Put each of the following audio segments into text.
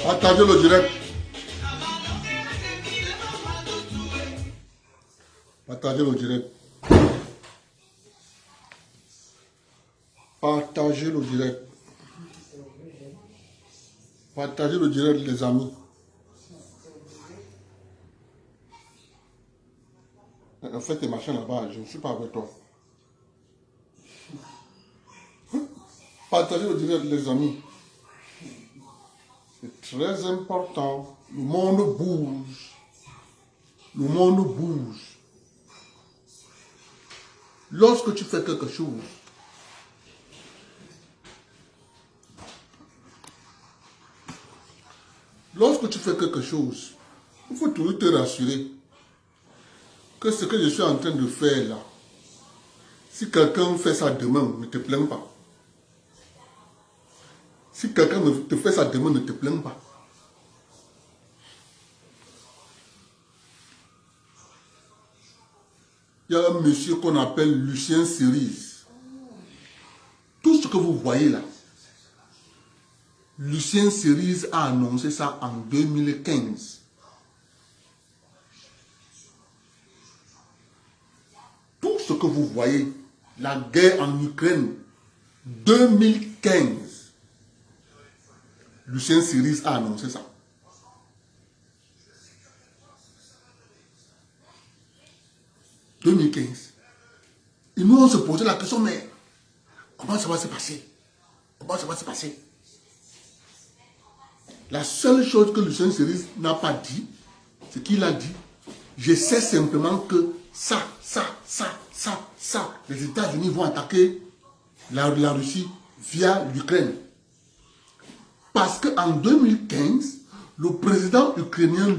Partagez le direct. Partagez le direct. Partagez le direct. Partagez le direct, les amis. Fais tes machins là-bas, je ne suis pas avec toi. Partagez le direct, les amis. C'est très important. Le monde bouge. Le monde bouge. Lorsque tu fais quelque chose, il faut toujours te rassurer que ce que je suis en train de faire là, si quelqu'un fait ça demain, ne te plains pas. Si quelqu'un te fait ça demain, ne te plains pas. Il y a un monsieur qu'on appelle Lucien Cerise. Tout ce que vous voyez là, Lucien Cerise a annoncé ça en 2015. Tout ce que vous voyez, la guerre en Ukraine, 2015. Lucien Cerise a annoncé ça. « 2015. Et nous, on se posait la question, mais comment ça va se passer? Comment ça va se passer? La seule chose que Lucien Cerise n'a pas dit, c'est qu'il a dit, je sais simplement que ça, les États-Unis vont attaquer la Russie via l'Ukraine. Parce qu'en 2015, le président ukrainien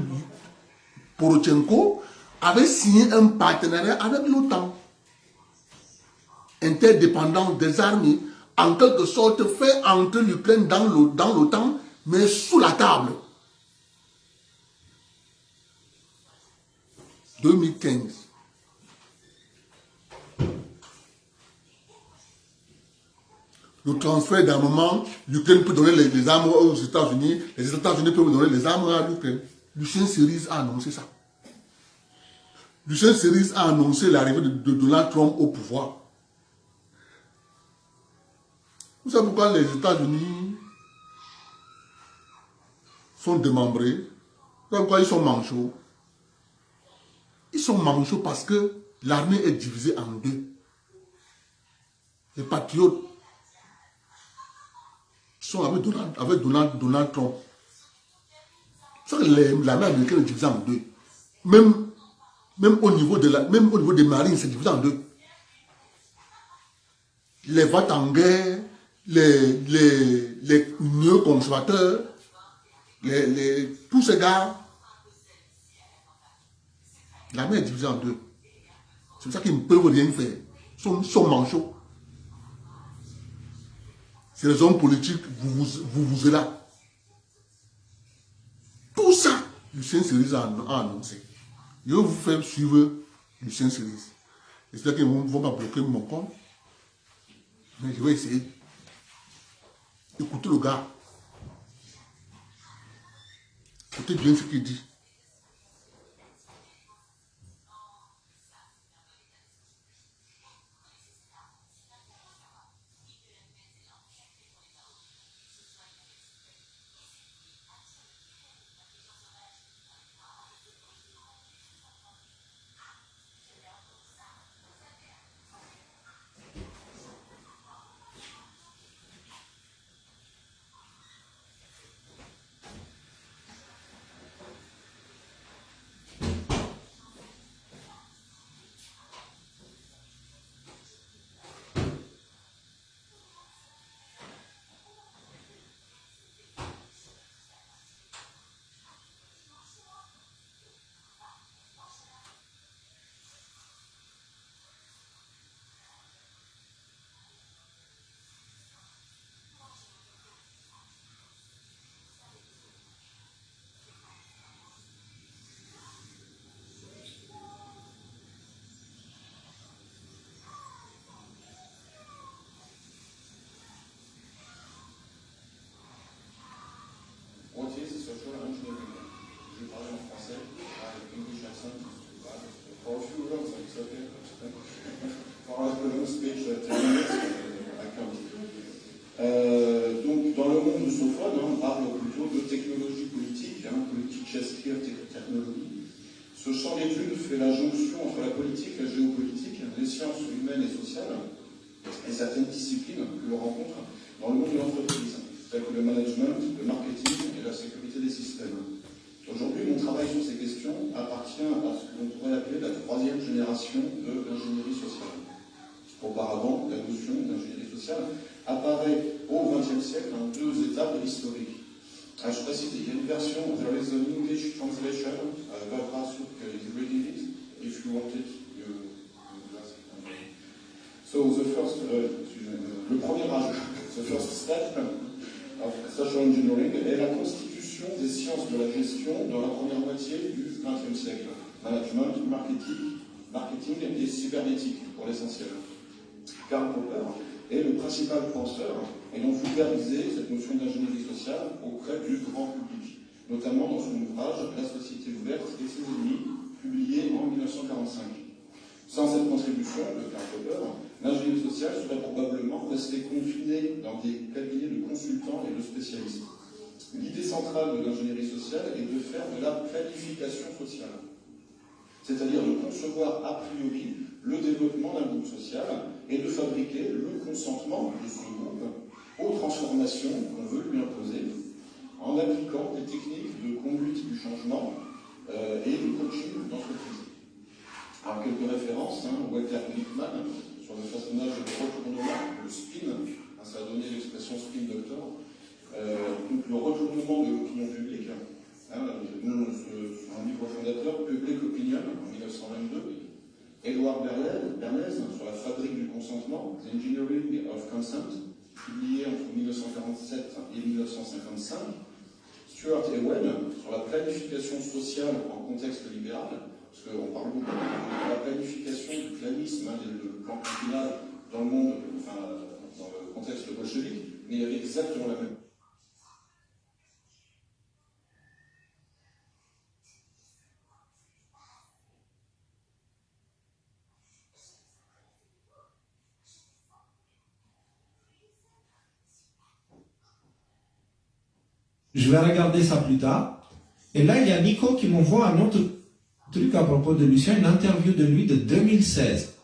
Porochenko avait signé un partenariat avec l'OTAN, interdépendant des armées, en quelque sorte fait entrer l'Ukraine dans l'OTAN, mais sous la table. 2015. Le transfert d'armement, l'Ukraine peut donner les armes aux États-Unis, les États-Unis peuvent donner les armes à l'Ukraine. Lucien Cerise a annoncé ça. Lucien Cerise a annoncé l'arrivée de Donald Trump au pouvoir. Vous savez pourquoi les États-Unis sont démembrés? Vous savez pourquoi ils sont manchots? Ils sont manchots parce que l'armée est divisée en deux. Les patriotes sont avec Donald Trump. C'est que l'armée américaine est divisée en deux. Même au niveau des marines, c'est divisé en deux. Les votes en guerre, les néoconservateurs, tous ces gars, l'armée est divisée en deux. C'est pour ça qu'ils ne peuvent rien faire. Ils sont manchots. C'est les hommes politiques, vous êtes là. Lucien Cerise a annoncé. Je vais vous faire suivre Lucien Cerise. J'espère qu'ils ne vont pas bloquer mon compte. Mais je vais essayer. Écoutez le gars. Écoutez bien ce qu'il dit. Social engineering. Je parle en français, English accent, for a few words, it's okay. For a speech, 10 minutes, I can't. Donc, dans le monde russophone, on parle plutôt de technologie politique, politische technologie. Ce champ d'études fait la jonction entre la politique, la géopolitique, les sciences humaines et sociales, et certaines disciplines que l'on rencontre dans le monde de l'entreprise, telles que le management, le marketing et la sécurité des systèmes. Aujourd'hui, mon travail sur ces questions appartient à ce que l'on pourrait appeler la troisième génération de l'ingénierie sociale. Auparavant, la notion d'ingénierie sociale apparaît au XXe siècle en deux étapes historiques. Je précise, il y a une version, there is an English translation, Barbara Souk is reading it, if you want it, you ask it. So the first, le premier âge, the first step of social engineering est la constitution des sciences de la gestion dans la première moitié du XXe siècle. Management, marketing et cybernétique, pour l'essentiel. Karl Popper est le principal penseur ayant vulgarisé cette notion d'ingénierie sociale auprès du grand public, notamment dans son ouvrage La société ouverte et ses ennemis, publié en 1945. Sans cette contribution de Karl Popper, l'ingénierie sociale serait probablement restée confinée dans des cabinets de consultants et de spécialistes. L'idée centrale de l'ingénierie sociale est de faire de la planification sociale, c'est-à-dire de concevoir a priori le développement d'un groupe social et de fabriquer le consentement de ce groupe aux transformations qu'on veut lui imposer en appliquant des techniques de conduite du changement et de coaching d'entreprise. Alors, quelques références, Walter Lippmann, sur le façonnage de retournement, le spin, ça a donné l'expression spin doctor, donc le retournement de l'opinion publique, un livre fondateur, Public Opinion, en 1922, Edward Bernays, sur la fabrique du consentement, The Engineering of Consent, publié entre 1947 et 1955, Stuart Ewen, sur la planification sociale en contexte libéral, parce qu'on parle beaucoup de la planification du planisme, le plan quinquennal dans le monde, enfin, dans le contexte bolchevique, mais il y avait exactement la même. Je vais regarder ça plus tard. Et là, il y a Nico qui m'envoie un autre truc à propos de Lucien, une interview de lui de 2016.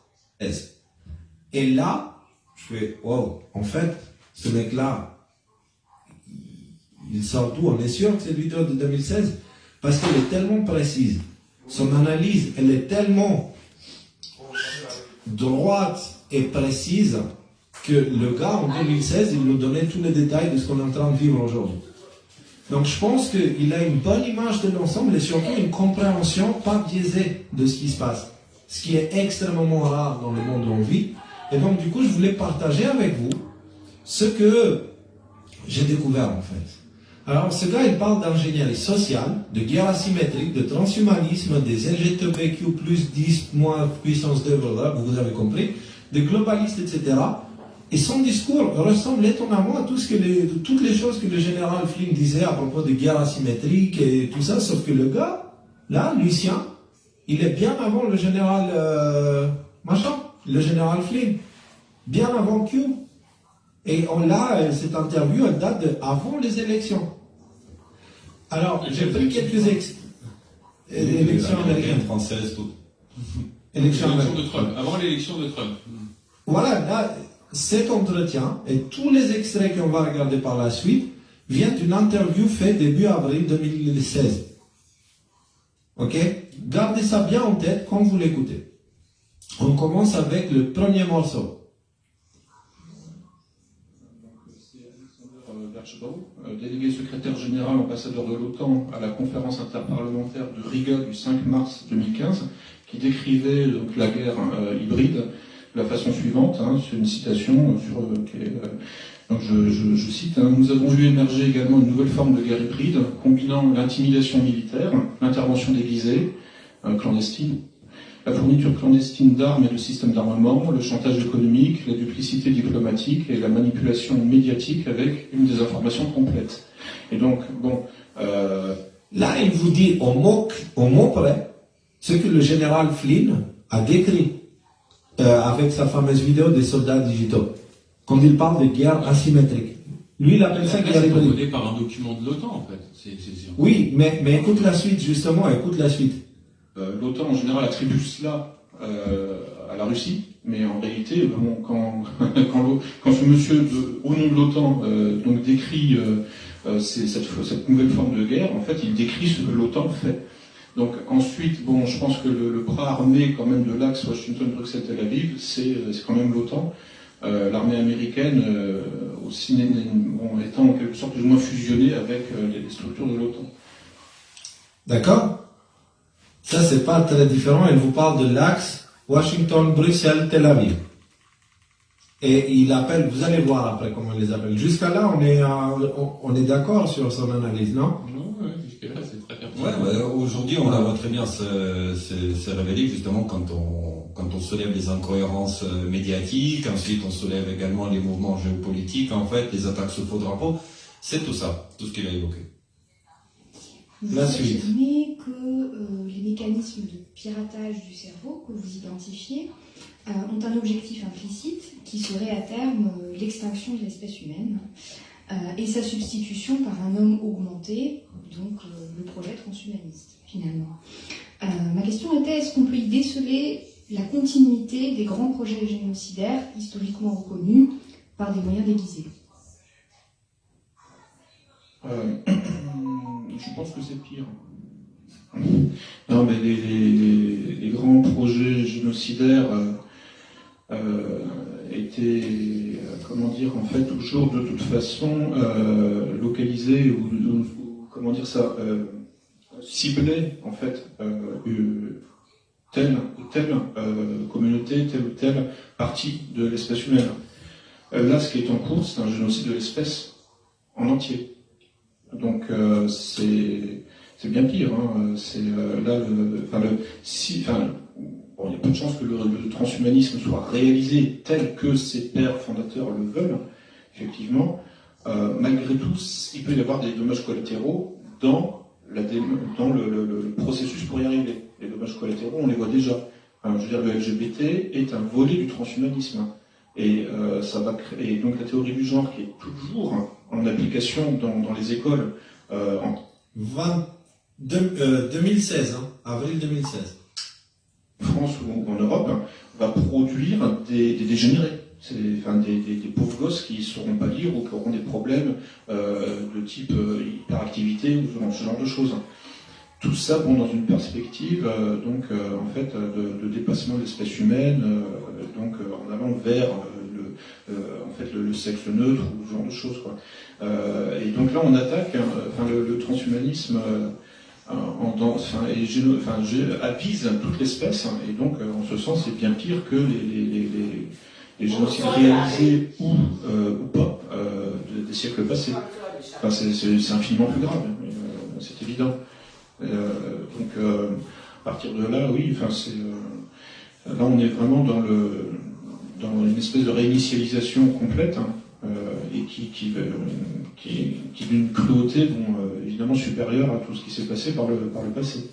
Et là, je fais, wow, en fait, ce mec-là, il sort d'où? On est sûr que c'est lui de 2016? Parce qu'elle est tellement précise. Son analyse, elle est tellement droite et précise que le gars, en 2016, il nous donnait tous les détails de ce qu'on est en train de vivre aujourd'hui. Donc je pense qu'il a une bonne image de l'ensemble et surtout une compréhension pas biaisée de ce qui se passe. Ce qui est extrêmement rare dans le monde où on vit. Et donc du coup, je voulais partager avec vous ce que j'ai découvert en fait. Alors, ce gars, il parle d'ingénierie sociale, de guerre asymétrique, de transhumanisme, des LGBTQ plus 10 moins puissance 2, voilà, vous avez compris, de globalistes, etc. Et son discours ressemble étonnamment à toutes les choses que le général Flynn disait à propos de guerre asymétrique et tout ça, sauf que le gars, là, Lucien, il est bien avant le général le général Flynn, bien avant Q. Et cette interview, elle date avant les élections. Alors, j'ai pris quelques élections américaines, françaises, tout. élections L'élection américaines. de Trump, avant l'élection de Trump. Voilà, là, cet entretien et tous les extraits qu'on va regarder par la suite viennent d'une interview faite début avril 2016. Ok? Gardez ça bien en tête quand vous l'écoutez. On commence avec le premier morceau. Berchebau, délégué secrétaire général ambassadeur de l'OTAN à la conférence interparlementaire de Riga du 5 mars 2015, qui décrivait donc la guerre hybride de la façon suivante, c'est une citation donc je cite, nous avons vu émerger également une nouvelle forme de guerre hybride, combinant l'intimidation militaire, l'intervention déguisée, clandestine, la fourniture clandestine d'armes et de systèmes d'armement, le chantage économique, la duplicité diplomatique et la manipulation médiatique avec une désinformation complète. Et donc, Là, il vous dit au mot près ce que le général Flynn a décrit avec sa fameuse vidéo des soldats digitaux, quand il parle de guerre asymétrique. Lui, il appelle ça guerre C'est hybride. donné par un document de l'OTAN, en fait. Oui, mais écoute la suite, justement, écoute la suite. l'OTAN en général attribue cela à la Russie, mais en réalité, quand ce monsieur, au nom de l'OTAN, donc décrit cette nouvelle forme de guerre, en fait, il décrit ce que l'OTAN fait. Donc ensuite, je pense que le bras armé quand même de l'axe Washington-Bruxelles-Tel Aviv, c'est quand même l'OTAN. L'armée américaine aussi étant en quelque sorte plus ou moins fusionnée avec les structures de l'OTAN. D'accord? Ça, c'est pas très différent. Il vous parle de l'axe Washington-Bruxelles-Tel Aviv. Et il appelle, vous allez voir après comment il les appelle. Jusqu'à là, on est d'accord sur son analyse, non? Non, jusque-là, c'est très pertinent. Aujourd'hui, on la voit très bien se révéler justement quand on soulève les incohérences médiatiques, ensuite on soulève également les mouvements géopolitiques, en fait, les attaques sous faux drapeau. C'est tout ça, tout ce qu'il a évoqué. La suite. Vous affirmez que les mécanismes de piratage du cerveau que vous identifiez ont un objectif implicite qui serait à terme l'extinction de l'espèce humaine et sa substitution par un homme augmenté, donc le projet transhumaniste finalement. Ma question était, est-ce qu'on peut y déceler la continuité des grands projets génocidaires historiquement reconnus par des moyens déguisés? Je pense que c'est pire. Non, mais les grands projets génocidaires étaient, en fait, toujours de toute façon localisés ou ciblaient en fait telle ou telle communauté, telle ou telle partie de l'espèce humaine. Là, ce qui est en cours, c'est un génocide de l'espèce en entier. Donc c'est bien pire. Il y a peu de chances que le transhumanisme soit réalisé tel que ses pères fondateurs le veulent. Effectivement, malgré tout, il peut y avoir des dommages collatéraux dans le processus pour y arriver. Les dommages collatéraux, on les voit déjà. Le LGBT est un volet du transhumanisme. Et ça va créer. Et donc la théorie du genre qui est toujours en application dans les écoles. 2016, avril 2016 France ou en Europe, va produire des dégénérés. Des pauvres gosses qui ne sauront pas lire ou qui auront des problèmes de type hyperactivité ou ce genre de choses. Tout ça, dans une perspective de dépassement de l'espèce humaine, en allant vers le sexe neutre ou ce genre de choses, quoi. Et donc là, on attaque le transhumanisme avise toute l'espèce, et donc en ce sens, c'est bien pire que les génocides réalisés ou pas des siècles passés. Enfin, c'est infiniment plus grave, c'est évident. Donc, à partir de là, oui, enfin, là, on est vraiment dans une espèce de réinitialisation complète, hein, et qui d'une cruauté, évidemment supérieure à tout ce qui s'est passé par le passé.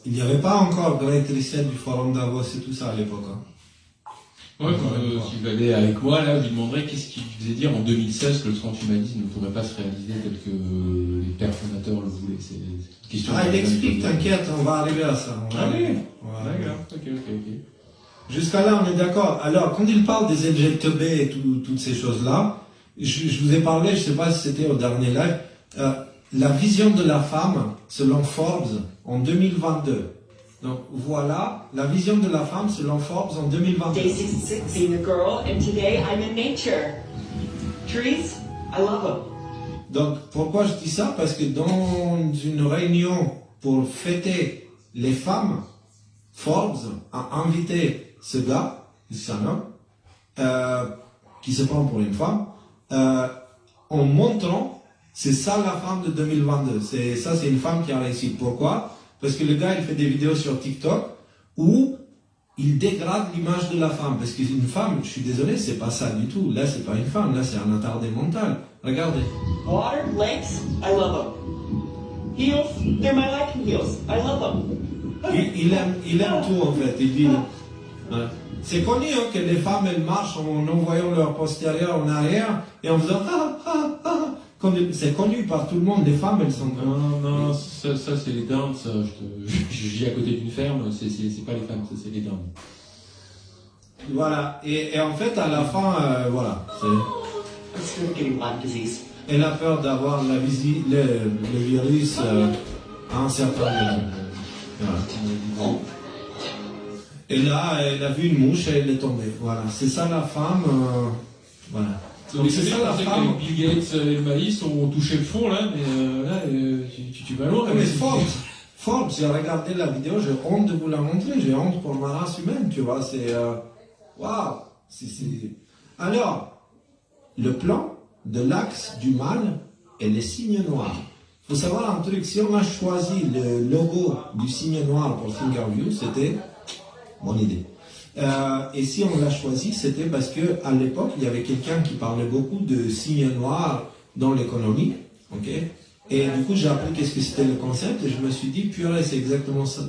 Il n'y avait pas encore Great Reset du Forum Davos et tout ça à l'époque. Hein. Ouais, s'il venait avec moi, là, je lui demanderais qu'est-ce qu'il faisait dire en 2016 que le transhumanisme ne pourrait pas se réaliser tel que les pères fondateurs le voulaient. C'est une question. Il explique, t'inquiète, on va arriver à ça. D'accord, ok. Jusqu'à là, on est d'accord. Alors, quand il parle des LGTB et toutes ces choses-là, je vous ai parlé, je ne sais pas si c'était au dernier live, la vision de la femme, selon Forbes, en 2022. Donc voilà, la vision de la femme selon Forbes en 2022. Day 66, being a girl, and today I'm in nature. Trees, I love them. Donc pourquoi je dis ça? Parce que dans une réunion pour fêter les femmes, Forbes a invité ce gars, c'est un homme, qui se prend pour une femme, en montrant, c'est ça la femme de 2022. C'est une femme qui a réussi. Pourquoi? Parce que le gars, il fait des vidéos sur TikTok où il dégrade l'image de la femme. Parce qu'une femme, je suis désolé, c'est pas ça du tout. Là, c'est pas une femme, là, c'est un attardé mental. Regardez. Water, lakes, I love them. Heels, they're my liking heels. I love them. Il aime tout, en fait. Il dit... Ouais. C'est connu hein, que les femmes, elles marchent en envoyant leur postérieur en arrière et en faisant c'est connu par tout le monde, les femmes, elles sont... Non, ça c'est les dindes, ça, je vis à côté d'une ferme, c'est pas les femmes, ça c'est les dindes. Voilà, et en fait, à la fin, voilà, I'm scared of getting Lyme disease. elle a peur d'avoir le virus à un certain moment. Voilà. Et là, elle a vu une mouche et elle est tombée. Voilà, c'est ça la femme, voilà. Donc c'est ça la femme. Bill Gates et le maïs ont touché le fond là, mais là tu vas loin. Mais Forbes, j'ai regardé la vidéo, j'ai honte de vous la montrer, j'ai honte pour ma race humaine, tu vois, c'est waouh. Alors, le plan de l'axe du mal et les signes noirs. Il faut savoir un truc, si on a choisi le logo du signe noir pour Fingerview, c'était mon idée. Et si on l'a choisi, c'était parce que à l'époque, il y avait quelqu'un qui parlait beaucoup de signes noirs dans l'économie, ok. Et du coup, j'ai appris qu'est-ce que c'était le concept, et je me suis dit, purée, c'est exactement ça,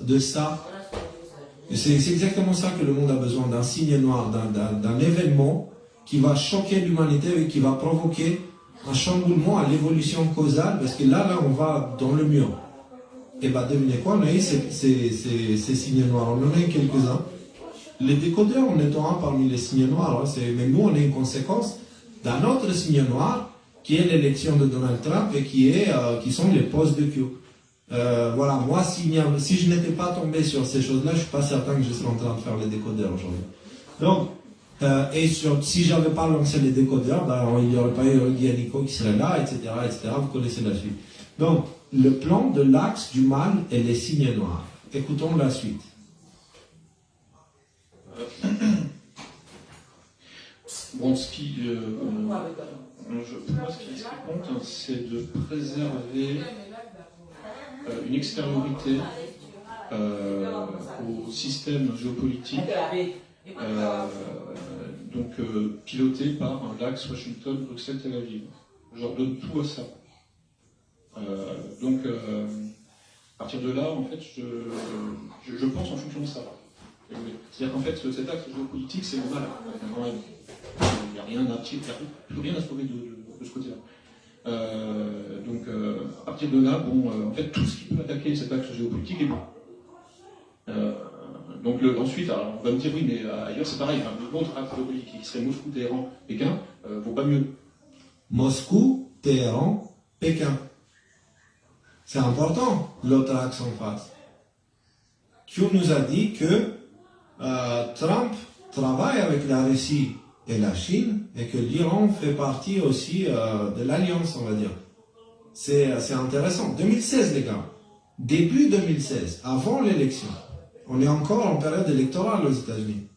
c'est exactement ça que le monde a besoin, d'un signe noir, d'un événement qui va choquer l'humanité et qui va provoquer un chamboulement à l'évolution causale, parce que là, on va dans le mur. Et bah, devinez quoi, on a eu ces signes noirs, on en a eu quelques-uns. Les décodeurs en étant un parmi les signes noirs, mais nous on est une conséquence d'un autre signe noir qui est l'élection de Donald Trump et qui sont les postes de Q. Voilà, moi si je n'étais pas tombé sur ces choses-là, je suis pas certain que je serais en train de faire les décodeurs aujourd'hui. Donc, si j'avais pas lancé les décodeurs, il n'y aurait pas eu Nico qui serait là, etc., etc. Vous connaissez la suite. Donc, le plan de l'axe du mal et les signes noirs. Écoutons la suite. Bon, ce qui compte, c'est de préserver une extériorité au système géopolitique, piloté par l'axe Washington, Bruxelles, Tel Aviv. Je leur donne tout à ça. À partir de là, en fait, je pense en fonction de ça. C'est-à-dire qu'en fait, cet axe géopolitique, c'est le mal. Il n'y a rien à tirer, plus rien à sauver de ce côté-là. À partir de là, en fait, tout ce qui peut attaquer cet axe géopolitique est bon. Ensuite, alors, on va me dire, oui, mais ailleurs c'est pareil. L'autre axe géopolitique qui serait Moscou, Téhéran, Pékin, vaut pas mieux. Moscou, Téhéran, Pékin. C'est important, l'autre axe en face. Q nous a dit que Trump travaille avec la Russie et la Chine et que l'Iran fait partie aussi de l'alliance, on va dire. C'est intéressant. 2016, les gars. Début 2016, avant l'élection. On est encore en période électorale aux États-Unis.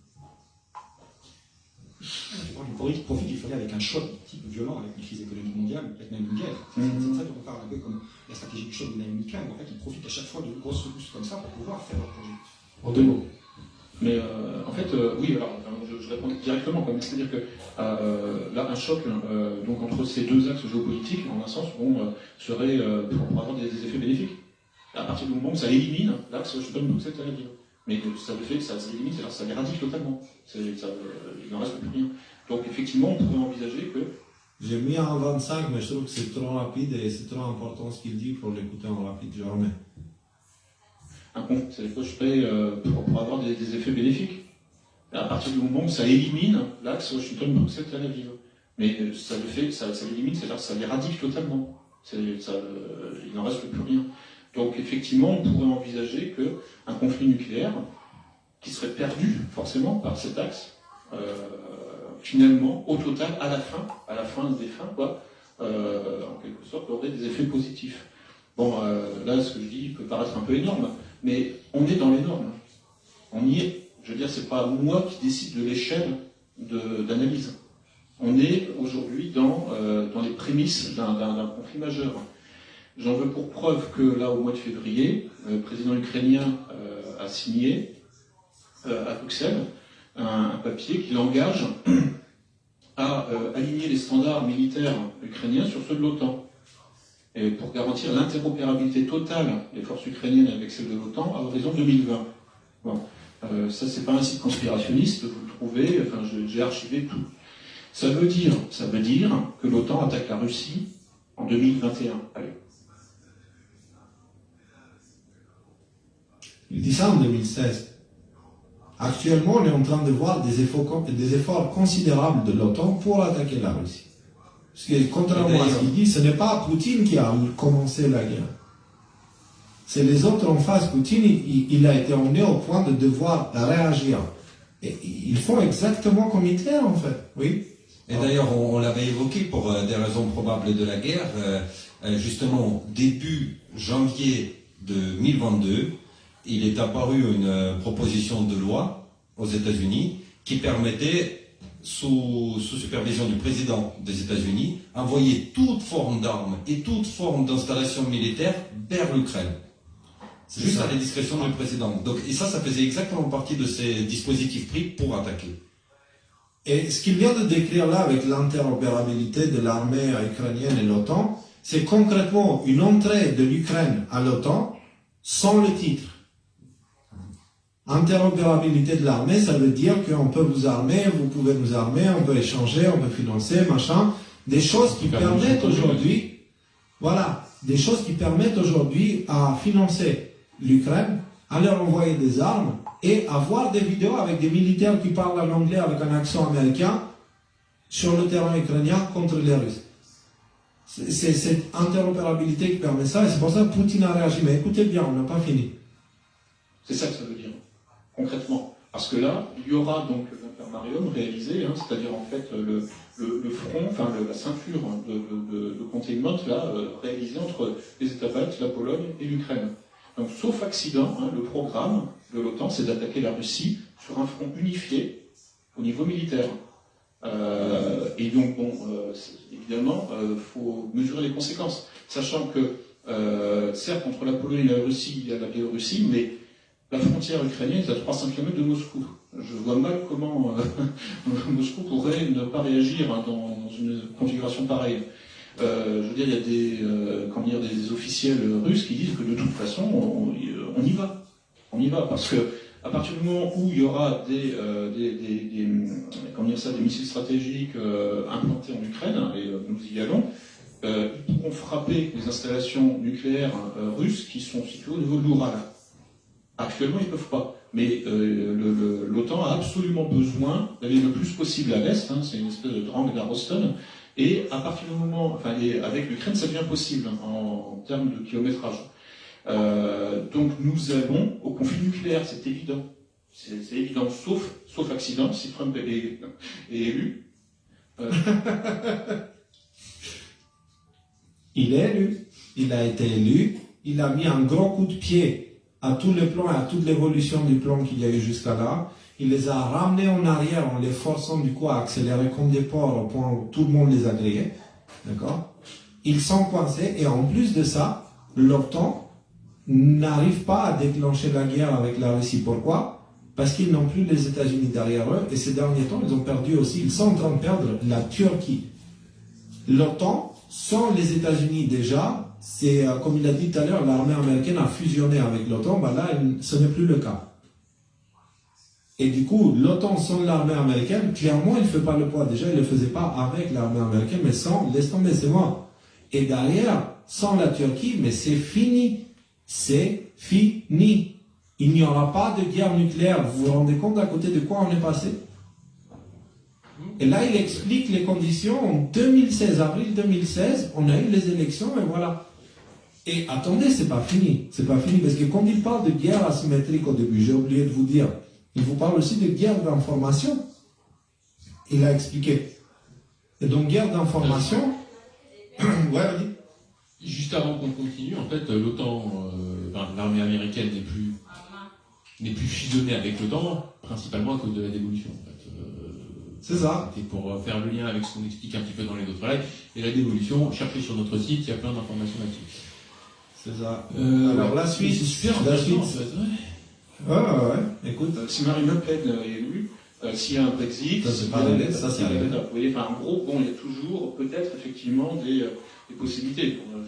Il profite du folie avec un choc type violent, avec une crise économique mondiale, peut-être même une guerre. C'est ça dont on parle un peu comme la stratégie du choc dynamique. En fait, ils profitent à chaque fois de grosses secousses comme ça pour pouvoir faire leur projet. En 2 mots. Mais en fait, oui, alors je réponds directement, c'est-à-dire que là, un choc donc entre ces deux axes géopolitiques, en un sens, serait pour avoir des effets bénéfiques. À partir du moment où ça élimine l'axe Washington-Bruxelles, Tel Aviv. Mais ça le fait que ça élimine, c'est-à-dire que ça l'éradique totalement. Il n'en reste plus rien. Donc effectivement, on pourrait envisager que. J'ai mis en 25, mais je trouve que c'est trop rapide et c'est trop important ce qu'il dit pour l'écouter en rapide. Je remets. C'est que je ferais pour avoir des effets bénéfiques. À partir du moment où ça élimine l'axe Washington-Bruxelles-Tel Aviv. Mais ça le fait, ça l'élimine, c'est-à-dire que ça l'éradique totalement. Il n'en reste plus rien. Donc effectivement, on pourrait envisager qu'un conflit nucléaire, qui serait perdu forcément par cet axe, finalement, au total, à la fin des fins, en quelque sorte, aurait des effets positifs. Bon, là, ce que je dis peut paraître un peu énorme, mais on est dans les normes. On y est. Je veux dire, c'est pas moi qui décide de l'échelle d'analyse. On est aujourd'hui dans les prémices d'un conflit majeur. J'en veux pour preuve que là, au mois de février, le président ukrainien a signé à Bruxelles un papier qui l'engage à aligner les standards militaires ukrainiens sur ceux de l'OTAN. Et pour garantir l'interopérabilité totale des forces ukrainiennes avec celles de l'OTAN à horizon 2020. Bon. Ça, c'est pas un site conspirationniste, vous le trouvez, j'ai archivé tout. Ça veut dire que l'OTAN attaque la Russie en 2021. Allez. Il dit ça en 2016. Actuellement, on est en train de voir des efforts considérables de l'OTAN pour attaquer la Russie. Parce que, contrairement à ce qu'il dit, ce n'est pas Poutine qui a commencé la guerre. C'est les autres en face. Poutine, il a été emmené au point de devoir réagir. Et ils font exactement comme Hitler, en fait. Oui. Et d'ailleurs, on l'avait évoqué pour des raisons probables de la guerre. Justement, début janvier 2022, il est apparu une proposition de loi aux États-Unis qui permettait, sous supervision du président des États-Unis, envoyer toute forme d'armes et toute forme d'installation militaire vers l'Ukraine. C'est juste à la discrétion du président. Donc, et ça faisait exactement partie de ces dispositifs pris pour attaquer. Et ce qu'il vient de décrire là avec l'interopérabilité de l'armée ukrainienne et l'OTAN, c'est concrètement une entrée de l'Ukraine à l'OTAN sans le titre. Interopérabilité de l'armée, ça veut dire qu'on peut vous armer, vous pouvez nous armer, on peut échanger, on peut financer, machin. Des choses qui permettent aujourd'hui, des choses qui permettent aujourd'hui à financer l'Ukraine, à leur envoyer des armes et à voir des vidéos avec des militaires qui parlent en anglais avec un accent américain sur le terrain ukrainien contre les Russes. C'est cette interopérabilité qui permet ça et c'est pour ça que Poutine a réagi. Mais écoutez bien, on n'a pas fini. C'est ça que ça veut dire, concrètement. Parce que là, il y aura donc l'intermarium réalisé, c'est-à-dire en fait le front, la ceinture de containment là, réalisée entre les États baltes, la Pologne et l'Ukraine. Donc, sauf accident, le programme de l'OTAN, c'est d'attaquer la Russie sur un front unifié au niveau militaire. Et donc, évidemment, faut mesurer les conséquences, sachant que, certes, entre la Pologne et la Russie, il y a la Biélorussie, mais la frontière ukrainienne est à 300 km de Moscou. Je vois mal comment Moscou pourrait ne pas réagir dans une configuration pareille. Je veux dire, il y a des officiels russes qui disent que de toute façon, on y va. On y va, parce que à partir du moment où il y aura des missiles stratégiques implantés en Ukraine, et nous y allons, ils pourront frapper les installations nucléaires russes qui sont situées au niveau de l'Oural. Actuellement, ils ne peuvent pas. Mais l'OTAN a absolument besoin d'aller le plus possible à l'Est, c'est une espèce de Drang de la Roston, et à partir du moment, avec l'Ukraine, ça devient possible en termes de kilométrage. Donc nous allons au conflit nucléaire, c'est évident. C'est évident, sauf accident, si Trump est élu. Il est élu, il a été élu, il a mis un gros coup de pied à tous les plans et à toute l'évolution du plan qu'il y a eu jusqu'à là. Il les a ramenés en arrière en les forçant du coup à accélérer comme des porcs au point où tout le monde les a grillés. D'accord? Ils sont coincés et en plus de ça, l'OTAN n'arrive pas à déclencher la guerre avec la Russie. Pourquoi? Parce qu'ils n'ont plus les États-Unis derrière eux et ces derniers temps, ils ont perdu aussi, ils sont en train de perdre la Turquie. L'OTAN, sans les États-Unis déjà, c'est comme il a dit tout à l'heure, l'armée américaine a fusionné avec l'OTAN, ben là, ce n'est plus le cas. Et du coup, l'OTAN sans l'armée américaine, clairement, il ne fait pas le poids. Déjà, il ne le faisait pas avec l'armée américaine, mais sans, laisse tomber, c'est mort. Et derrière, sans la Turquie, mais c'est fini. C'est fini. Il n'y aura pas de guerre nucléaire. Vous vous rendez compte à côté de quoi on est passé? Et là, il explique les conditions. En 2016, avril 2016, on a eu les élections et voilà. Et attendez, c'est pas fini. C'est pas fini parce que quand il parle de guerre asymétrique au début, j'ai oublié de vous dire, il vous parle aussi de guerre d'information. Il a expliqué. Et donc, guerre d'information. Ouais, vas-y. Juste avant qu'on continue, en fait, l'OTAN, l'armée américaine n'est plus fusionnée avec l'OTAN, principalement à cause de la dévolution. En fait. C'est ça. C'était pour faire le lien avec ce qu'on explique un petit peu dans les autres lives. Et la dévolution, cherchez sur notre site, il y a plein d'informations là-dessus. C'est ça. Alors, la suite. C'est super la intéressant, suite. en fait, ouais. Ouais. Écoute. Si Marine Le Pen est élue, s'il y a un Brexit, Ça, c'est pas réglé, ça, c'est réglé. Vous voyez, enfin, en gros, bon, il y a toujours peut-être effectivement des possibilités. Bon,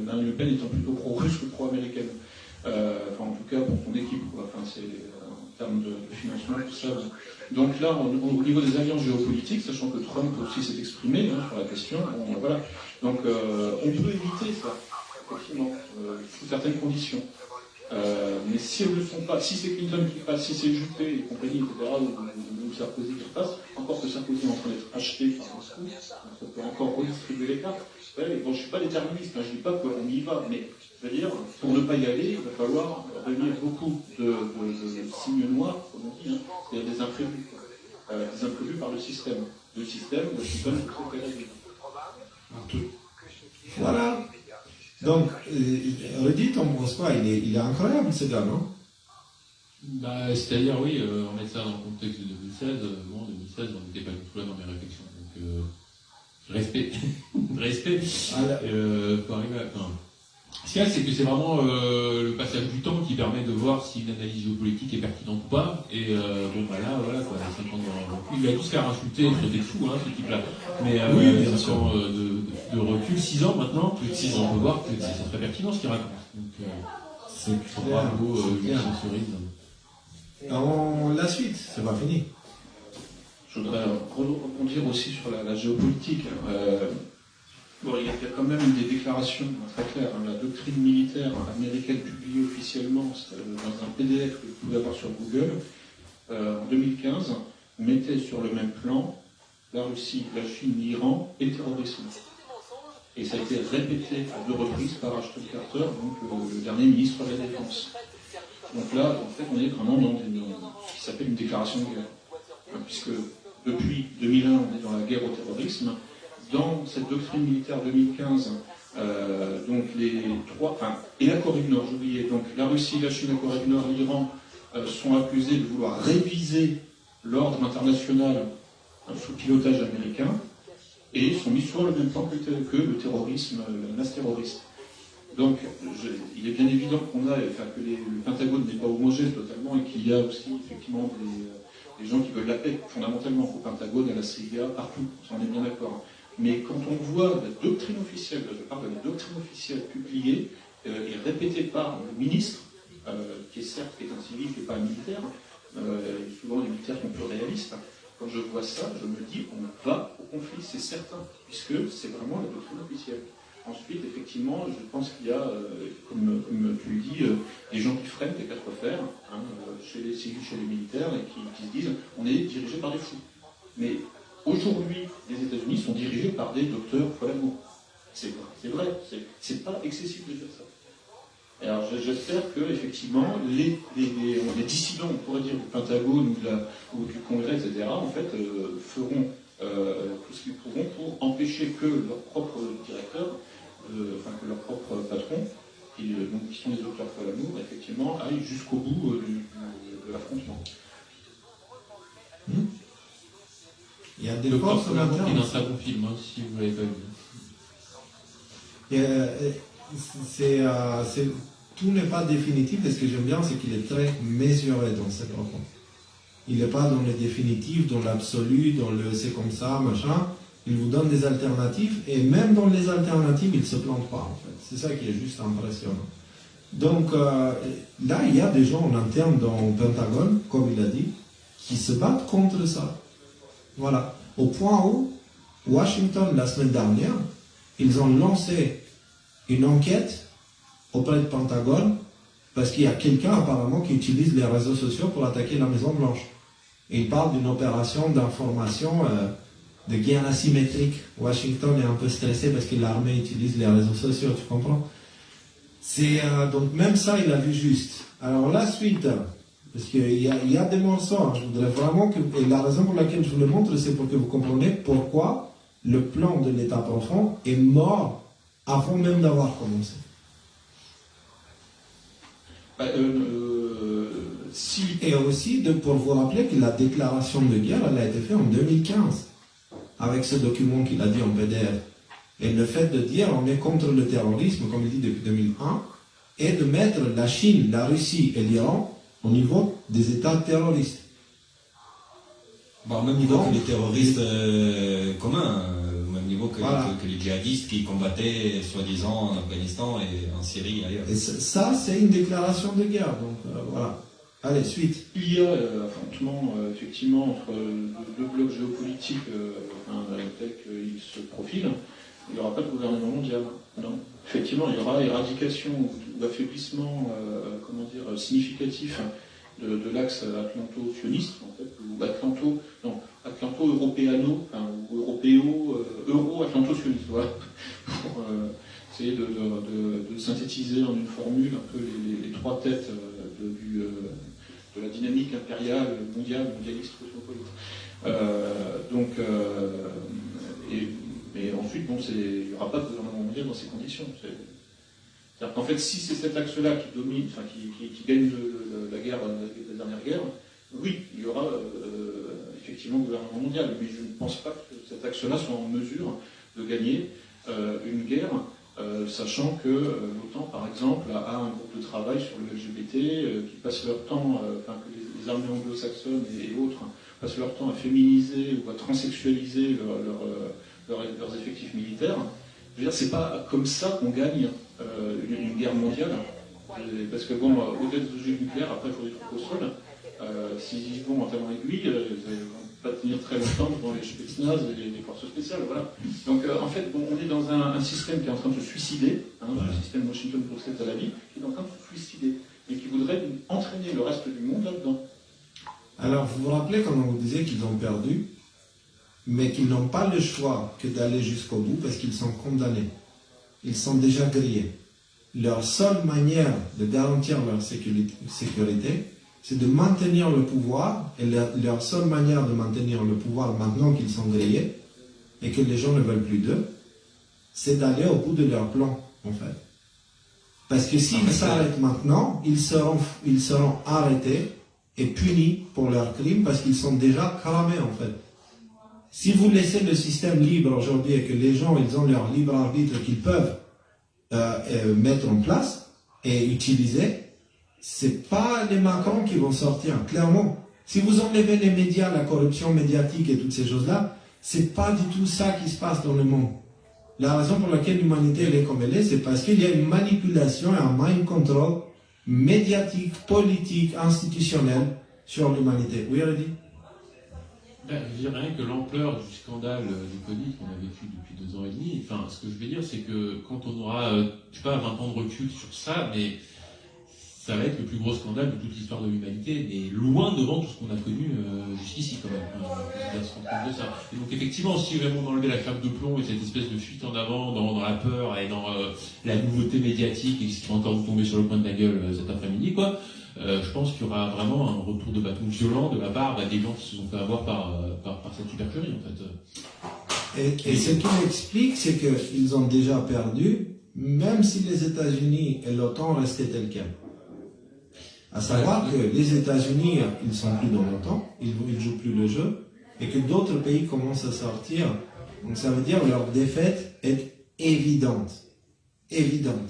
Marine Le Pen étant plutôt pro-russe que pro-américaine. Enfin, en tout cas, pour son équipe, quoi. Enfin, c'est en termes de financement, tout ça. Donc là, au niveau des alliances géopolitiques, sachant que Trump aussi s'est exprimé sur la question, bon, voilà. Donc, on peut éviter ça, effectivement, sous certaines conditions. Mais si elles ne le sont pas, si c'est Clinton qui passe, si c'est Juppé et compagnie, etc., ou Sarkozy qui passe, encore que Sarkozy est en train d'être acheté par Moscou, ça peut encore redistribuer les cartes. Ouais, bon, je ne suis pas déterministe, je ne dis pas qu'on y va, mais je veux dire, pour ne pas y aller, il va falloir réunir beaucoup de signes noirs, comme on dit, c'est-à-dire des imprévus. Des imprévus par le système. Le système qui donne tout ce qu'elle a. Voilà. Donc, Reddit, on pense quoi? Il est incroyable, ce gars, non? Bah, c'est-à-dire, oui, remettre ça dans le contexte de 2016, bon, 2016, on n'était pas du tout là dans mes réflexions. Donc, respect. Respect. Faut arriver à... Enfin, ce qu'il y a, c'est que c'est vraiment le passage du temps qui permet de voir si une analyse géopolitique est pertinente ou pas. Et bon, bah là, voilà, quoi, 5 ans il va tous faire insulter, traiter de fou, ce type-là. Mais oui, 5 ans de recul, 6 ans maintenant, plus de 6 ans, on peut voir que c'est très pertinent ce qu'il raconte. Donc, c'est clair. Bravo, Lucien Cerise. La suite, c'est pas fini. Je voudrais rebondir aussi sur la géopolitique. Bon, il y a quand même des déclarations très claires. La doctrine militaire américaine publiée officiellement dans un PDF que vous pouvez avoir sur Google, en 2015, mettait sur le même plan la Russie, la Chine, l'Iran et le terrorisme. Et ça a été répété à 2 reprises par Ashton Carter, donc le dernier ministre de la Défense. Donc là, en fait, on est vraiment dans ce qui s'appelle une déclaration de guerre. Puisque depuis 2001, on est dans la guerre au terrorisme. Dans cette doctrine militaire 2015, donc les trois, et la Corée du Nord, j'oubliais, donc la Russie, la Chine, la Corée du Nord, l'Iran sont accusés de vouloir réviser l'ordre international sous pilotage américain et sont mis sur le même plan que le terrorisme, la menace terroriste. Donc, il est bien évident que le Pentagone n'est pas homogène totalement et qu'il y a aussi effectivement des gens qui veulent la paix fondamentalement au Pentagone, à la CIA, partout, on est bien d'accord. Mais quand on voit la doctrine officielle, je parle de la doctrine officielle publiée et répétée par le ministre, qui est certes un civil, qui n'est pas un militaire, souvent les militaires sont plus réalistes, quand je vois ça, je me dis on va au conflit, c'est certain, puisque c'est vraiment la doctrine officielle. Ensuite, effectivement, je pense qu'il y a, comme tu le dis, des gens qui freinent les 4 fers, chez les civils, chez les militaires, et qui se disent on est dirigé par des fous. Mais aujourd'hui, les États-Unis sont dirigés par des docteurs folles. C'est vrai, c'est pas excessif de dire ça. Et alors j'espère que effectivement les dissidents, on pourrait dire, du Pentagone ou du Congrès, etc., en fait, feront tout ce qu'ils pourront pour empêcher que leur propre directeur, que leur propre patron, qui sont des auteurs pour l'amour, effectivement, aillent jusqu'au bout de l'affrontement. Il y a des Le forces corps en qui est dans interne. sa bon film, hein, si vous l'avez pas vu. Tout n'est pas définitif, et ce que j'aime bien, c'est qu'il est très mesuré dans cette rencontre. Il n'est pas dans le définitif, dans l'absolu, dans le c'est comme ça, machin. Il vous donne des alternatives, et même dans les alternatives, il ne se plante pas, en fait. C'est ça qui est juste impressionnant. Donc, là, il y a des gens en interne dans le Pentagone, comme il a dit, qui se battent contre ça. Voilà. Au point où, Washington, la semaine dernière, ils ont lancé une enquête auprès du Pentagone parce qu'il y a quelqu'un apparemment qui utilise les réseaux sociaux pour attaquer la Maison Blanche. Et il parle d'une opération d'information de guerre asymétrique. Washington est un peu stressé parce que l'armée utilise les réseaux sociaux, tu comprends? Donc même ça, il a vu juste. Alors la suite, parce qu'il y a des morceaux, hein, je voudrais vraiment que... Et la raison pour laquelle je vous le montre, c'est pour que vous compreniez pourquoi le plan de l'État profond est mort avant même d'avoir commencé. Et aussi, pour vous rappeler que la déclaration de guerre, elle a été faite en 2015, avec ce document qu'il a dit en PDF. Et le fait de dire on est contre le terrorisme, comme il dit depuis 2001, et de mettre la Chine, la Russie et l'Iran au niveau des États terroristes. Bon, au même niveau que les terroristes communs, au même niveau que, voilà. que les djihadistes qui combattaient soi-disant en Afghanistan et en Syrie et ailleurs. Et ça, c'est une déclaration de guerre. Donc voilà. Allez, suite. Il y a affrontement effectivement entre le bloc géopolitique tel qu'il se profile. Il n'y aura pas de gouvernement mondial. Non. Effectivement, il y aura éradication ou affaiblissement significatif de l'axe atlanto-sioniste, en fait, ou atlanto-européano, ou euro-atlanto-sioniste, voilà, pour essayer de synthétiser en une formule un peu les trois têtes de la dynamique impériale, mondialiste, cosmopolite. Et ensuite, il n'y aura pas de gouvernement mondial dans ces conditions. C'est-à-dire qu'en fait, si c'est cet axe-là qui domine, qui gagne la dernière guerre, oui, il y aura effectivement un gouvernement mondial, mais je ne pense pas que cet axe-là soit en mesure de gagner une guerre, sachant que l'OTAN, par exemple, a un groupe de travail sur le LGBT qui passe leur temps, que les armées anglo-saxonnes et autres passent leur temps à féminiser ou à transsexualiser leurs effectifs militaires. Je veux dire, c'est pas comme ça qu'on gagne une guerre mondiale, parce que bon, au-delà des objets nucléaires, après il faut des trucs au sol. S'ils y vont en talons aiguilles, ils ne vont pas tenir très longtemps devant les Spetsnaz et les forces spéciales, voilà. Donc en fait, on est dans un système qui est en train de se suicider, le système Washington-Bruxelles-Tel Aviv, qui est en train de se suicider, et qui voudrait entraîner le reste du monde là-dedans. Alors, vous vous rappelez quand on vous disait qu'ils ont perdu, mais qu'ils n'ont pas le choix que d'aller jusqu'au bout parce qu'ils sont condamnés. Ils sont déjà grillés. Leur seule manière de garantir leur sécurité, c'est de maintenir le pouvoir, et leur seule manière de maintenir le pouvoir maintenant qu'ils sont grillés et que les gens ne veulent plus d'eux, c'est d'aller au bout de leur plan, en fait. Parce que s'ils s'arrêtent maintenant, ils seront arrêtés et punis pour leurs crimes parce qu'ils sont déjà cramés, en fait. Si vous laissez le système libre aujourd'hui et que les gens ils ont leur libre arbitre qu'ils peuvent mettre en place et utiliser, c'est pas les Macron qui vont sortir, clairement. Si vous enlevez les médias, la corruption médiatique et toutes ces choses-là, c'est pas du tout ça qui se passe dans le monde. La raison pour laquelle l'humanité elle est comme elle est, c'est parce qu'il y a une manipulation et un mind control médiatique, politique, institutionnel sur l'humanité. Oui, Rudy? Je dirais rien que l'ampleur du scandale du Covid qu'on a vécu depuis 2 ans et demi, enfin, ce que je veux dire, c'est que quand on aura, 20 ans de recul sur ça, mais ça va être le plus gros scandale de toute l'histoire de l'humanité, mais loin devant tout ce qu'on a connu jusqu'ici, quand même. On va se rendre compte de ça. Et donc, effectivement, si vraiment on enlevait la chape de plomb et cette espèce de fuite en avant dans la peur et dans la nouveauté médiatique et ce qui va encore vous tomber sur le coin de la gueule cet après-midi, quoi, je pense qu'il y aura vraiment un retour de bâton violent de la part des gens qui se sont fait avoir par cette supercherie, en fait. Et ce qui m'explique, c'est qu'ils ont déjà perdu même si les États-Unis et l'OTAN restaient tels quels. À savoir que les États-Unis, ils sont plus dans l'OTAN, ils ne jouent plus le jeu, et que d'autres pays commencent à sortir. Donc ça veut dire que leur défaite est évidente. Évidente.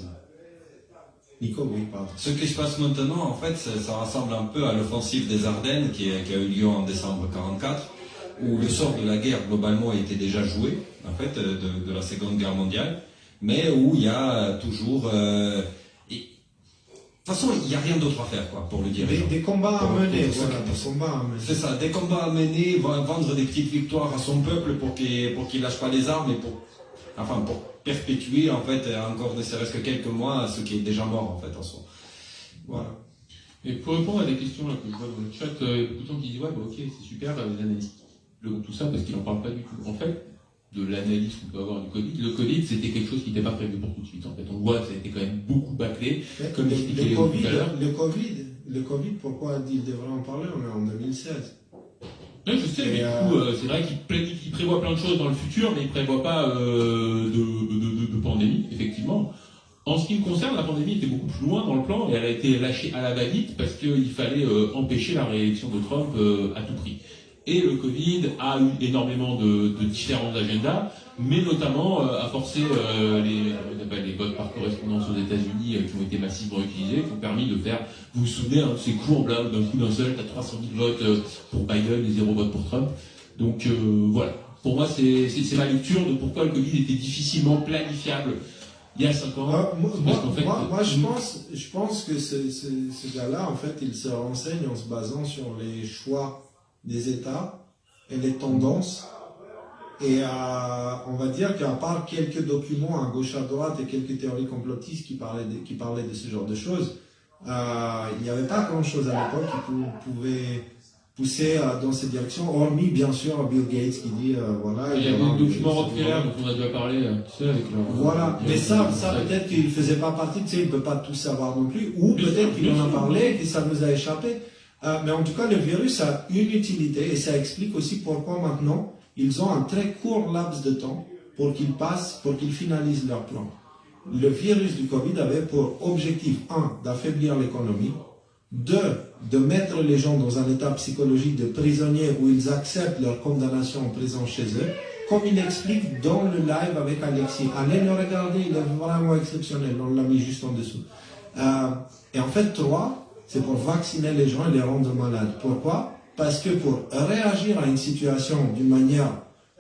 Nico, oui, pardon. Ce qui se passe maintenant, en fait, ça ressemble un peu à l'offensive des Ardennes qui a eu lieu en décembre 1944, où le sort de la guerre, globalement, était déjà joué, en fait, de la Seconde Guerre mondiale, mais où il y a toujours... de toute façon, il n'y a rien d'autre à faire, quoi, pour le dire. Des combats à mener, voilà, des combats à mener. C'est ça, des combats à mener, vendre des petites victoires à son peuple pour qu'il lâche pas les armes et pour perpétuer, en fait, encore ne serait-ce que quelques mois, ce qui est déjà mort, en fait, en soi. Voilà. Et pour répondre à des questions là, que je vois dans le chat, beaucoup de gens qui disent ouais, bah, ok, c'est super, les analystes tout ça, parce qu'ils n'en parlent pas du tout. En fait, de l'analyse qu'on peut avoir du Covid, le Covid, c'était quelque chose qui n'était pas prévu pour tout de suite. En fait, on voit que ça a été quand même beaucoup bâclé, comme expliqué tout à l'heure. Le Covid, pourquoi il devrait en parler? On est en 2016. Oui, je sais, mais du coup, c'est vrai qu'il prévoit plein de choses dans le futur, mais il ne prévoit pas de pandémie, effectivement. En ce qui me concerne, la pandémie était beaucoup plus loin dans le plan et elle a été lâchée à la va-vite parce qu'il fallait empêcher la réélection de Trump à tout prix. Et le Covid a eu énormément de différents agendas, mais notamment a forcé les votes par correspondance aux États-Unis qui ont été massivement utilisés, qui ont permis de faire, vous vous souvenez, de ces courbes là, d'un coup d'un seul, t'as 300 000 votes pour Biden et 0 vote pour Trump. Donc voilà, pour moi c'est ma lecture de pourquoi le Covid était difficilement planifiable il y a 5 ans. Je pense que ce gars-là, en fait, il se renseigne en se basant sur les choix des États et les tendances. Et on va dire qu'à part quelques documents à gauche à droite et quelques théories complotistes qui parlaient de ce genre de choses, il n'y avait pas grand-chose à l'époque qui pouvait pousser dans cette direction, hormis bien sûr Bill Gates qui dit voilà. Il y a des documents Rockefeller dont on a déjà parlé, tu sais, avec leur... Voilà, mais ça peut-être qu'il ne faisait pas partie, tu sais, il ne peut pas tout savoir non plus, ou peut-être qu'il en a parlé, que ça nous a échappé. Mais en tout cas, le virus a une utilité et ça explique aussi pourquoi maintenant ils ont un très court laps de temps pour qu'ils finalisent leur plan. Le virus du Covid avait pour objectif 1, d'affaiblir l'économie, 2, de mettre les gens dans un état psychologique de prisonniers où ils acceptent leur condamnation en prison chez eux, comme il explique dans le live avec Alexis. Allez le regarder, il est vraiment exceptionnel, on l'a mis juste en dessous. Et en fait, 3, c'est pour vacciner les gens et les rendre malades. Pourquoi? Parce que pour réagir à une situation d'une manière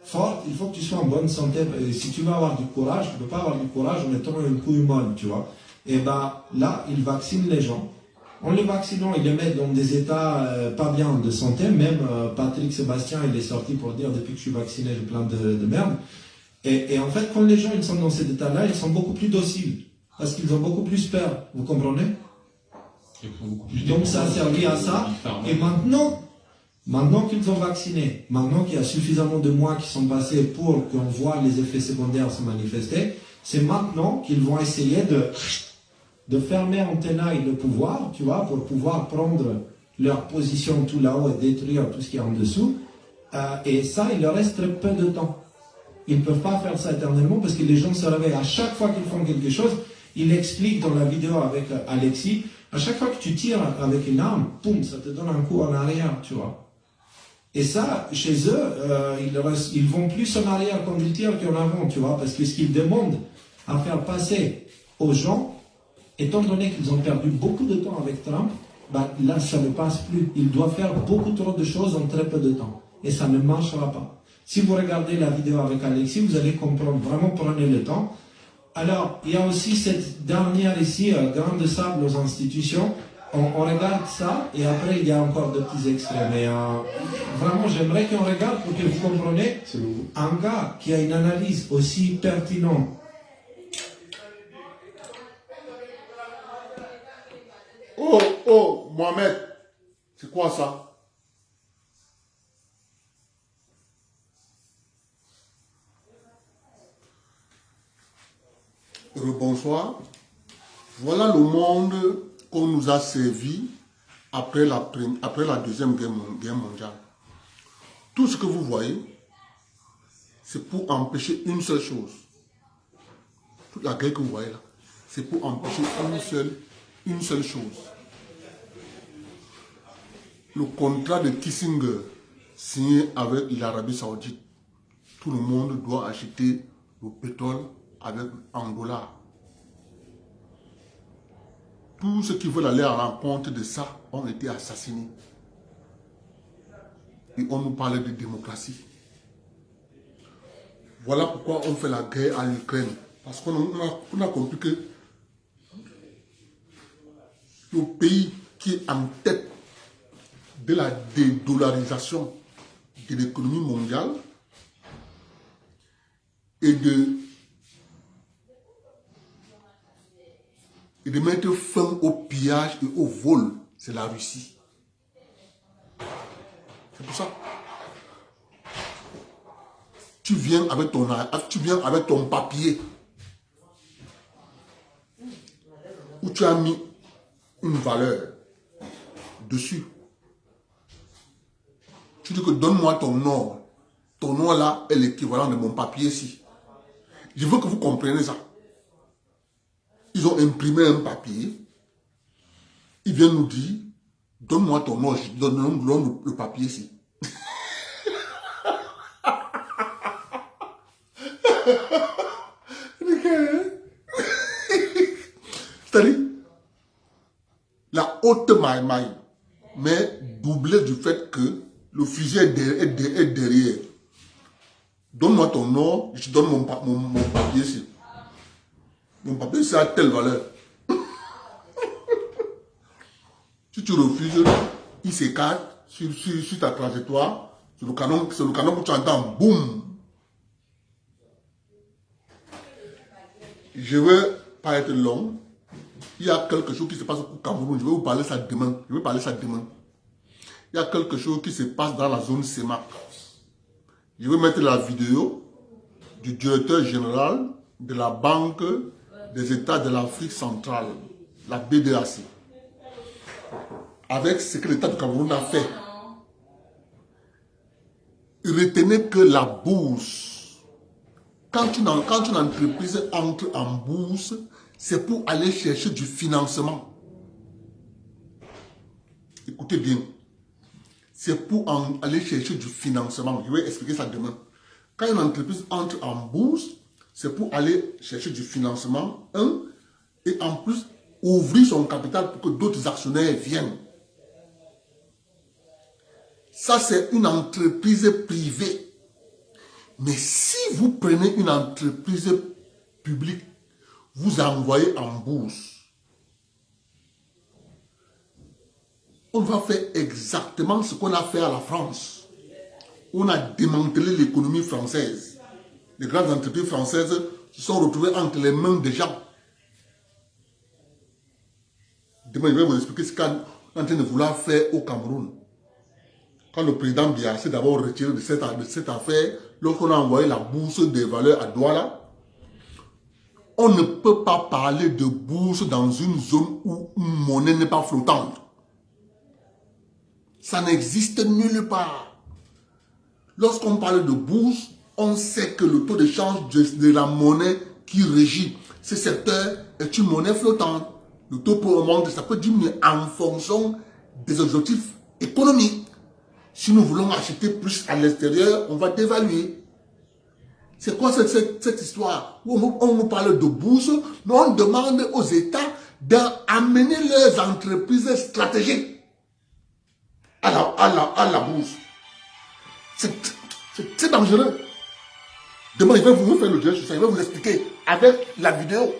forte, il faut que tu sois en bonne santé. Et si tu veux avoir du courage, tu ne peux pas avoir du courage en mettant une couille molle, tu vois. Et là, ils vaccinent les gens. En les vaccinant, ils les mettent dans des états pas bien de santé. Même Patrick Sébastien, il est sorti pour dire depuis que je suis vacciné, j'ai plein de merde. Et en fait, quand les gens ils sont dans cet état-là, ils sont beaucoup plus dociles. Parce qu'ils ont beaucoup plus peur. Vous comprenez? Donc ça a servi à ça. Et maintenant qu'ils ont vacciné, maintenant qu'il y a suffisamment de mois qui sont passés pour qu'on voit les effets secondaires se manifester, c'est maintenant qu'ils vont essayer de fermer en tenaille le pouvoir, tu vois, pour pouvoir prendre leur position tout là-haut et détruire tout ce qui est en dessous. Et ça, il leur reste très peu de temps. Ils ne peuvent pas faire ça éternellement parce que les gens se réveillent. À chaque fois qu'ils font quelque chose, il explique dans la vidéo avec Alexis, à chaque fois que tu tires avec une arme, poum, ça te donne un coup en arrière, tu vois. Et ça, chez eux, ils vont plus en arrière quand ils tirent qu'en avant, tu vois, parce que ce qu'ils demandent à faire passer aux gens, étant donné qu'ils ont perdu beaucoup de temps avec Trump, là, ça ne passe plus. Ils doivent faire beaucoup trop de choses en très peu de temps. Et ça ne marchera pas. Si vous regardez la vidéo avec Alexis, vous allez comprendre. Vraiment, prenez le temps. Alors, il y a aussi cette dernière ici, grain de sable aux institutions. On regarde ça et après il y a encore de petits extraits. Mais vraiment, j'aimerais qu'on regarde pour que vous compreniez un gars qui a une analyse aussi pertinente. Oh, Mohamed, c'est quoi ça? Rebonsoir. Voilà le monde qu'on nous a servi après la Deuxième Guerre mondiale. Tout ce que vous voyez, c'est pour empêcher une seule chose. la guerre que vous voyez là, c'est pour empêcher une seule chose. Le contrat de Kissinger signé avec l'Arabie Saoudite. Tout le monde doit acheter le pétrole en dollars. Tous ceux qui veulent aller à l'encontre de ça ont été assassinés. Et on nous parlait de démocratie. Voilà pourquoi on fait la guerre à l'Ukraine. Parce qu'on a compris que le pays qui est en tête de la dédollarisation de l'économie mondiale et de mettre fin au pillage et au vol, c'est la Russie. C'est pour ça. Tu viens avec ton papier où tu as mis une valeur dessus. Tu dis que donne-moi ton or. Ton or là est l'équivalent de mon papier ici. Je veux que vous compreniez ça. Ils ont imprimé un papier. Ils viennent nous dire, donne-moi ton or, donne le papier ici. C'est-à-dire, la haute maille, mais doublée du fait que le fusil est derrière. Donne-moi ton or, je te donne mon papier ici. Mon papier, c'est à telle valeur. Si tu refuses, il s'écarte sur ta trajectoire. C'est le canon que tu entends. Boum. Je ne veux pas être long. Il y a quelque chose qui se passe au Cameroun. Je vais vous parler ça demain. Il y a quelque chose qui se passe dans la zone CEMAC. Je vais mettre la vidéo du directeur général de la Banque des États de l'Afrique centrale, la BDAC, avec ce que l'État du Cameroun a fait. Retenez que la bourse, quand une entreprise entre en bourse, c'est pour aller chercher du financement. Écoutez bien. C'est pour aller chercher du financement. Je vais expliquer ça demain. Quand une entreprise entre en bourse, c'est pour aller chercher du financement, et en plus, ouvrir son capital pour que d'autres actionnaires viennent. Ça, c'est une entreprise privée. Mais si vous prenez une entreprise publique, vous envoyez en bourse, on va faire exactement ce qu'on a fait à la France. On a démantelé l'économie française. Les grandes entreprises françaises se sont retrouvées entre les mains des gens. Demain, je vais vous expliquer ce qu'on est en train de vouloir faire au Cameroun. Quand le président Biya s'est d'abord retiré de cette affaire, lorsqu'on a envoyé la bourse des valeurs à Douala, on ne peut pas parler de bourse dans une zone où une monnaie n'est pas flottante. Ça n'existe nulle part. Lorsqu'on parle de bourse, on sait que le taux de change de la monnaie qui régit ce secteur est une monnaie flottante. Le taux peut augmenter, ça peut diminuer en fonction des objectifs économiques. Si nous voulons acheter plus à l'extérieur, on va dévaluer. C'est quoi cette histoire où on nous parle de bourse, mais on demande aux États d'amener leurs entreprises stratégiques à la bourse. C'est dangereux. Demain, je vais vous faire le direct sur ça, je vais vous expliquer avec la vidéo.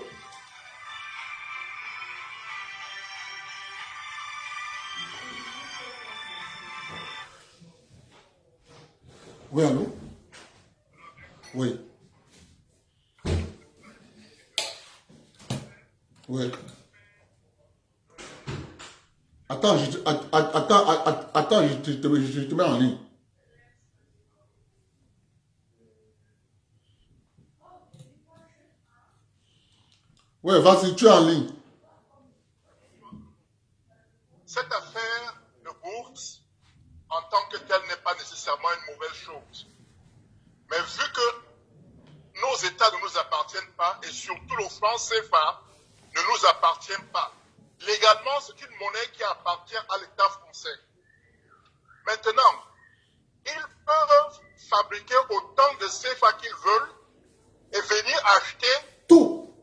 Oui, allô? Oui. Oui. Attends, je te mets en ligne. Oui, vas-y, tu es en ligne. Cette affaire de bourse, en tant que telle, n'est pas nécessairement une mauvaise chose. Mais vu que nos États ne nous appartiennent pas, et surtout surtout le franc CFA, ne nous appartient pas. Légalement, c'est une monnaie qui appartient à l'État français. Maintenant, ils peuvent fabriquer autant de CFA qu'ils veulent et venir acheter tout.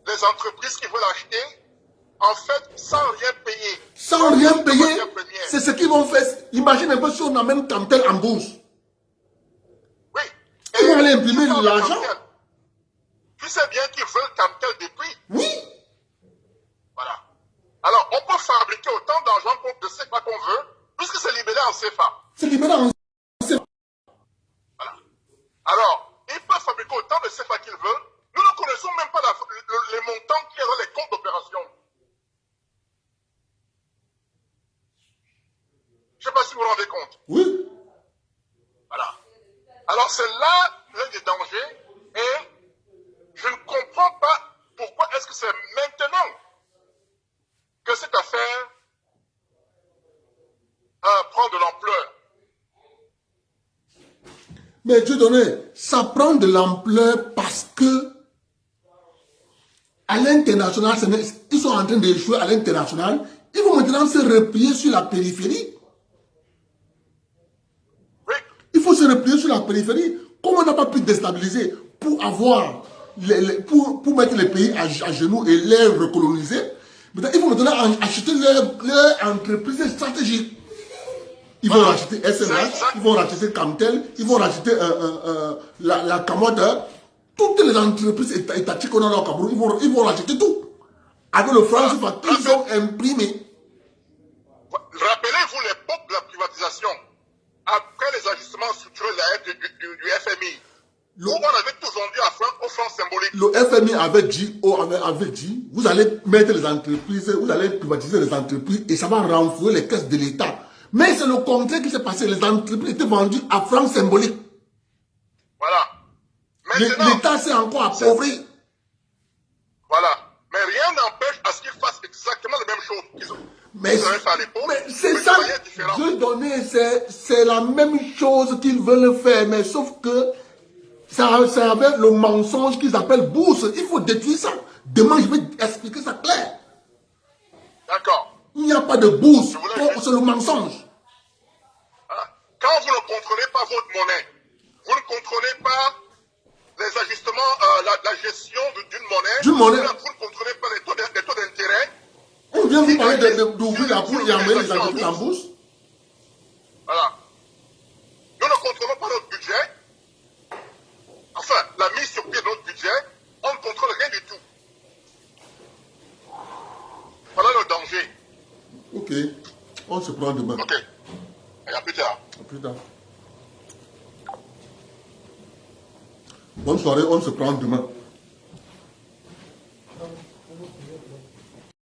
Les entreprises qui veulent acheter, en fait, sans rien payer. Sans rien payer, c'est ce qu'ils vont faire. Imagine un peu si on amène Camtel en bourse. Oui. Ils vont aller imprimer de l'argent. Tu sais bien qu'ils veulent Camtel depuis. Oui. Voilà. Alors, on peut fabriquer autant d'argent de CFA qu'on veut, puisque c'est libéré en CFA. C'est libéré en CFA. Voilà. Alors, ils peuvent fabriquer autant de CFA qu'ils veulent. Nous ne connaissons même pas les montants qui sont dans les comptes d'opération. Je ne sais pas si vous vous rendez compte. Oui. Voilà. Alors, c'est là l'un des dangers et je ne comprends pas pourquoi est-ce que c'est maintenant que cette affaire prend de l'ampleur. Mais Dieu donné, ça prend de l'ampleur parce que à l'international, ils sont en train d'échouer à l'international. Ils vont maintenant se replier sur la périphérie. Oui. Il faut se replier sur la périphérie. Comme on n'a pas pu déstabiliser pour avoir, pour mettre les pays à genoux et les recoloniser, maintenant, ils vont maintenant acheter leur entreprise stratégique. Ils vont racheter SMH, ils vont racheter Camtel, ils vont racheter la Camoda. Toutes les entreprises étatiques qu'on a au Cameroun, ils vont racheter tout. Avec le franc CFA qu'ils ont imprimé. Rappelez-vous l'époque de la privatisation, après les ajustements structurels du FMI, où on avait tout vendu au franc symbolique. Le FMI avait dit, vous allez mettre les entreprises, vous allez privatiser les entreprises et ça va renflouer les caisses de l'État. Mais c'est le contraire qui s'est passé. Les entreprises étaient vendues à franc symbolique. Voilà. L'État s'est encore appauvri. Voilà. Mais rien n'empêche à ce qu'ils fassent exactement la même chose qu'ils ont. Mais c'est ça. Dieu donné, c'est la même chose qu'ils veulent faire. Mais sauf que c'est avec le mensonge qu'ils appellent bourse. Il faut détruire ça. Demain, je vais expliquer ça clair. D'accord. Il n'y a pas de bourse. C'est le mensonge. Quand vous ne contrôlez pas votre monnaie, vous ne contrôlez pas les ajustements, la gestion d'une monnaie, vous ne contrôlez pas les taux d'intérêt. On vient vous parler d'ouvrir la bourse et envoyer les entreprises en bourse. Voilà. Nous ne contrôlons pas notre budget. Enfin, la mise sur pied de notre budget, on ne contrôle rien du tout. Voilà le danger. Ok. On se prend demain. Ok. Et à plus tard. À plus tard. Bonne soirée, on se prend demain.